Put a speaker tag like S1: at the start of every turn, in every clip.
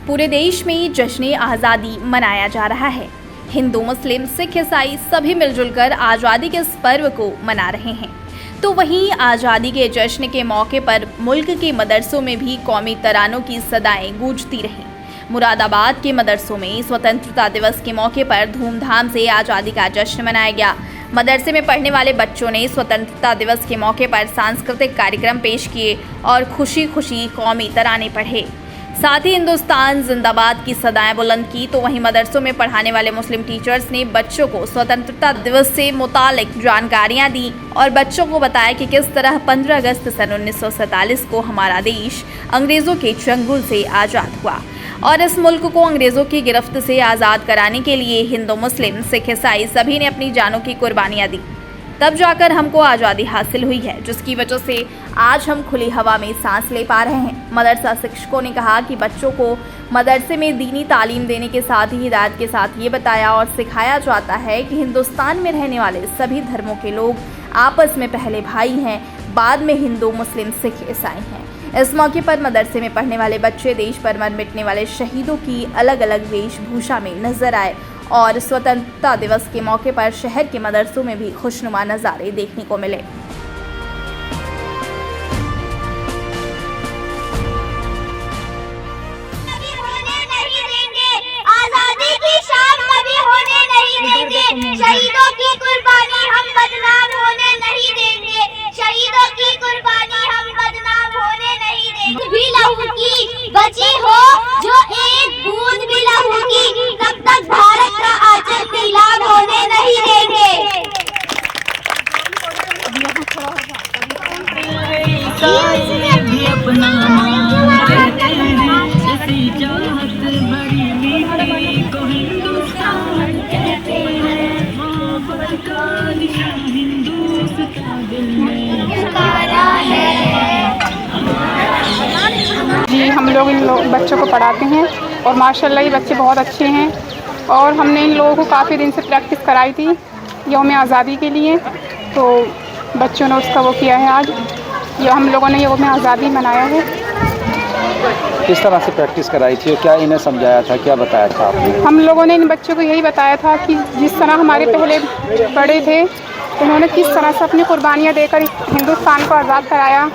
S1: पूरे देश में जश्न आज़ादी मनाया जा रहा है। हिंदू, मुस्लिम, सिख, ईसाई सभी मिलजुल कर आज़ादी के इस पर्व को मना रहे हैं। तो वहीं आज़ादी के जश्न के मौके पर मुल्क के मदरसों में भी कौमी तरानों की सदाएं गूंजती रहीं। मुरादाबाद के मदरसों में स्वतंत्रता दिवस के मौके पर धूमधाम से आज़ादी का जश्न मनाया गया। मदरसे में पढ़ने वाले बच्चों ने स्वतंत्रता दिवस के मौके पर सांस्कृतिक कार्यक्रम पेश किए और खुशी खुशी कौमी तराने पढ़े। साथ ही हिंदुस्तान जिंदाबाद की सदाएं बुलंद की। तो वहीं मदरसों में पढ़ाने वाले मुस्लिम टीचर्स ने बच्चों को स्वतंत्रता दिवस से मुतालिक जानकारियां दी और बच्चों को बताया कि किस तरह 15 अगस्त सन 1947 को हमारा देश अंग्रेज़ों के चंगुल से आज़ाद हुआ और इस मुल्क को अंग्रेज़ों की गिरफ्त से आज़ाद कराने के लिए हिंदू, मुस्लिम, सिख, ईसाई सभी ने अपनी जानों की कुर्बानियाँ दी। तब जाकर हमको आज़ादी हासिल हुई है, जिसकी वजह से आज हम खुली हवा में सांस ले पा रहे हैं। मदरसा शिक्षकों ने कहा कि बच्चों को मदरसे में दीनी तालीम देने के साथ ही हिदायत के साथ ये बताया और सिखाया जाता है कि हिंदुस्तान में रहने वाले सभी धर्मों के लोग आपस में पहले भाई हैं, बाद में हिंदू, मुस्लिम, सिख, ईसाई हैं। इस मौके पर मदरसे में पढ़ने वाले बच्चे देश पर मर मिटने वाले शहीदों की अलग अलग वेशभूषा में नजर आए और स्वतंत्रता दिवस के मौके पर शहर के मदरसों में भी खुशनुमा नज़ारे देखने को मिले।
S2: आजादी की शान कभी होने नहीं देंगे, शहीदों की कुर्बानी हम बदनाम होने नहीं देंगे, शहीदों की कुर्बानी हम बदनाम होने नहीं देंगे। भी लहू की बची हो जो एक बूंद भी लहू की, तब तक भारत का आंचल नीलाम होने नहीं देंगे।
S3: जी, हम लोग इन बच्चों को पढ़ाते हैं और माशाल्लाह ये बच्चे बहुत अच्छे हैं और हमने इन लोगों को काफ़ी दिन से प्रैक्टिस कराई थी यौम आज़ादी के लिए, तो बच्चों ने उसका वो किया है। आज ये हम लोगों ने यौम आज़ादी मनाया है।
S4: किस तरह से प्रैक्टिस कराई थी और क्या इन्हें समझाया था, क्या बताया था आपने?
S3: हम लोगों ने इन बच्चों को यही बताया था कि जिस तरह हमारे पहले बड़े थे उन्होंने किस तरह से अपनी कुर्बानियाँ देकर हिंदुस्तान को आज़ाद कराया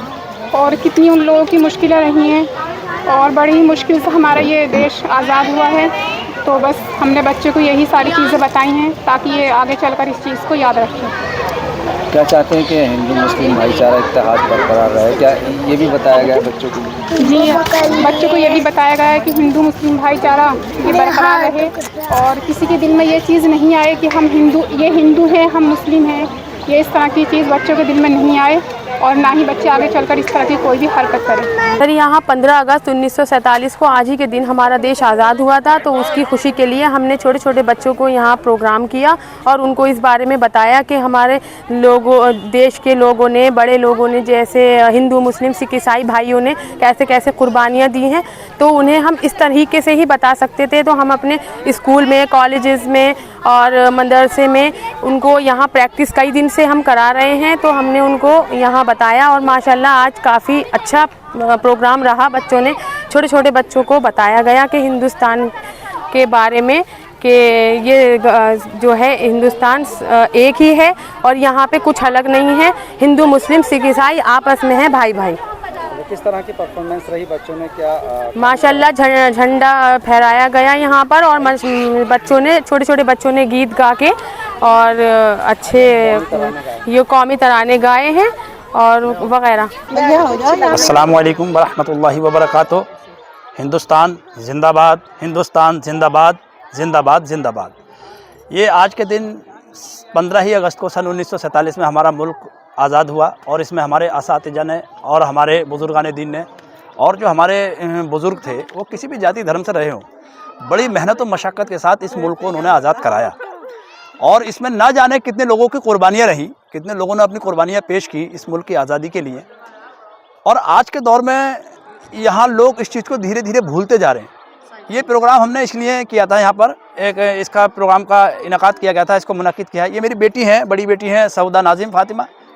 S3: और कितनी उन लोगों की मुश्किलें रही हैं और बड़ी ही मुश्किल से हमारा ये देश आज़ाद हुआ है। तो बस हमने बच्चों को यही सारी चीज़ें बताई हैं ताकि ये आगे चलकर इस चीज़ को याद रखें।
S4: क्या चाहते हैं कि हिंदू मुस्लिम भाईचारा इत्तेहाद बरकरार रहे, क्या ये भी बताया गया है बच्चों को?
S3: जी, बच्चों को ये भी बताया गया है कि हिंदू मुस्लिम भाईचारा ये बरकरार रहे और किसी के दिल में ये चीज़ नहीं आए कि हम हिंदू, ये हिंदू हैं, हम मुस्लिम हैं। ये इस तरह की चीज़ बच्चों के दिल में नहीं आए और ना ही बच्चे आगे चलकर इस तरह की कोई भी हरकत करें।
S5: सर, यहाँ 15 अगस्त 1947 को आज ही के दिन हमारा देश आज़ाद हुआ था, तो उसकी खुशी के लिए हमने छोटे छोटे बच्चों को यहाँ प्रोग्राम किया और उनको इस बारे में बताया कि हमारे लोगों, देश के लोगों ने, बड़े लोगों ने, जैसे हिंदू, मुस्लिम, सिख, ईसाई भाइयों ने कैसे कैसे कुर्बानियाँ दी हैं, तो उन्हें हम इस तरीके से ही बता सकते थे। तो हम अपने स्कूल में, कॉलेजेस में और मदरसे में उनको यहाँ प्रैक्टिस कई दिन से हम करा रहे हैं, तो हमने उनको यहाँ बताया और माशाल्लाह आज काफ़ी अच्छा प्रोग्राम रहा। बच्चों ने, छोटे छोटे बच्चों को बताया गया कि हिंदुस्तान के बारे में कि ये जो है हिंदुस्तान एक ही है और यहाँ पे कुछ अलग नहीं है, हिंदू, मुस्लिम, सिख, ईसाई आपस में है भाई भाई।
S4: किस तरह की परफॉर्मेंस रही बच्चों ने, क्या
S5: माशाल्लाह झंडा फहराया गया यहाँ पर और बच्चों ने, छोटे छोटे बच्चों ने गीत गा के और अच्छे ये कौमी तराने गाए हैं और वगैरह।
S6: अस्सलामु अलैकुम वरहमतुल्लाहि वबरकातुहू। हिंदुस्तान जिंदाबाद, हिंदुस्तान जिंदाबाद, जिंदाबाद जिंदाबाद। ये आज के दिन 15 ही अगस्त को सन 1947 में हमारा मुल्क आज़ाद हुआ और इसमें हमारे असातिज़ा ने और हमारे बुज़ुर्गान दीन ने और जो हमारे बुज़ुर्ग थे वो किसी भी जाति धर्म से रहे हों, बड़ी मेहनत और मशक्क़त के साथ इस मुल्क को उन्होंने आज़ाद कराया और इसमें ना जाने कितने लोगों की कुर्बानियाँ रहीं, कितने लोगों ने अपनी कुर्बानियाँ पेश की इस मुल्क की आज़ादी के लिए। और आज के दौर में यहाँ लोग इस चीज़ को धीरे धीरे भूलते जा रहे हैं। ये प्रोग्राम हमने इसलिए किया था, यहाँ पर एक इसका प्रोग्राम का इनेकाद किया गया था, इसको मुनक्किद किया है। ये मेरी बेटी हैं, बड़ी बेटी हैं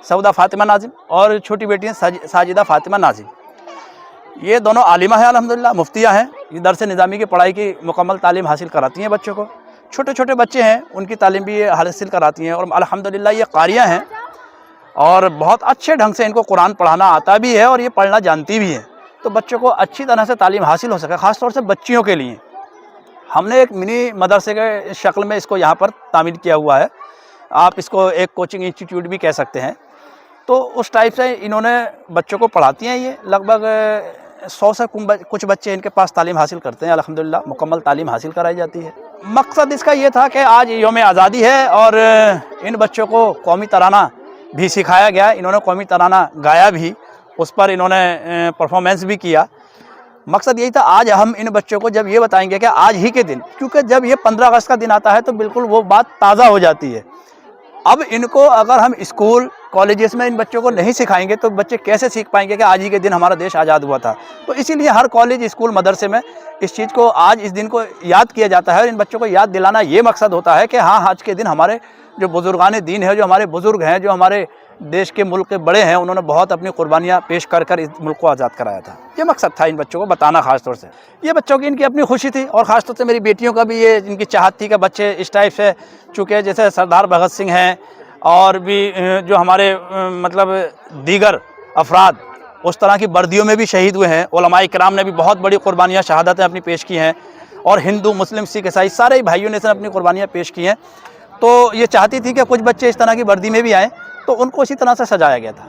S6: सऊदा फ़ातिमा नाज़िम और छोटी बेटी हैं साजिदा फ़ातिमा नाज़िम। ये दोनों आलिमा हैं अल्हम्दुलिल्लाह, मुफ्तिया हैं। ये दरस निज़ामी की पढ़ाई की मुकम्मल तालीम हासिल कराती हैं बच्चों को। छोटे छोटे बच्चे हैं, उनकी तालीम भी ये हासिल कराती हैं और अल्हम्दुलिल्लाह ये कारिया हैं और बहुत अच्छे ढंग से इनको कुरान पढ़ाना आता भी है और ये पढ़ना जानती भी हैं। तो बच्चों को अच्छी तरह से तालीम हासिल हो सके, ख़ास तौर से बच्चियों के लिए हमने एक मिनी मदरसे के शक्ल में इसको यहाँ पर तामील किया हुआ है। आप इसको एक कोचिंग इंस्टीट्यूट भी कह सकते हैं। तो उस टाइप से इन्होंने बच्चों को पढ़ाती हैं। ये लगभग 100 से कुछ बच्चे इनके पास तालीम हासिल करते हैं। अल्हम्दुलिल्लाह मुकम्मल तालीम हासिल कराई जाती है। मकसद इसका ये था कि आज यौम आज़ादी है और इन बच्चों को कौमी तराना भी सिखाया गया। इन्होंने कौमी तराना गाया भी, उस पर इन्होंने परफॉर्मेंस भी किया। मकसद यही था, आज हम इन बच्चों को जब ये बताएंगे कि आज ही के दिन, क्योंकि जब ये 15 अगस्त का दिन आता है तो बिल्कुल वो बात ताज़ा हो जाती है। अब इनको अगर हम स्कूल कॉलेजेस में इन बच्चों को नहीं सिखाएंगे तो बच्चे कैसे सीख पाएंगे कि आज ही के दिन हमारा देश आज़ाद हुआ था। तो इसीलिए हर कॉलेज, स्कूल, मदरसे में इस चीज़ को, आज इस दिन को याद किया जाता है और इन बच्चों को याद दिलाना ये मकसद होता है कि हाँ, आज के दिन हमारे जो बुजुर्गान दीन है, जो हमारे बुज़ुर्ग हैं, जो हमारे देश के मुल्क के बड़े हैं, उन्होंने बहुत अपनी कुर्बानियाँ पेश कर कर इस मुल्क को आज़ाद कराया था। ये मकसद था इन बच्चों को बताना। ख़ास तौर से ये बच्चों की इनकी अपनी खुशी थी और ख़ास तौर से मेरी बेटियों का भी ये इनकी चाहत थी कि बच्चे इस टाइप से, चूँकि जैसे सरदार भगत सिंह हैं और भी जो हमारे मतलब दीगर अफराद उस तरह की वर्दियों में भी शहीद हुए हैं। उलमाए किराम ने भी बहुत बड़ी कुर्बानियाँ, शहादतें अपनी पेश की हैं और हिंदू, मुस्लिम, सिख, ईसाई सारे ही भाइयों ने इसमें अपनी कुर्बानियाँ पेश की हैं। तो ये चाहती थी कि कुछ बच्चे इस तरह की वर्दी में भी आएँ, तो उनको इसी तरह से सजाया गया था।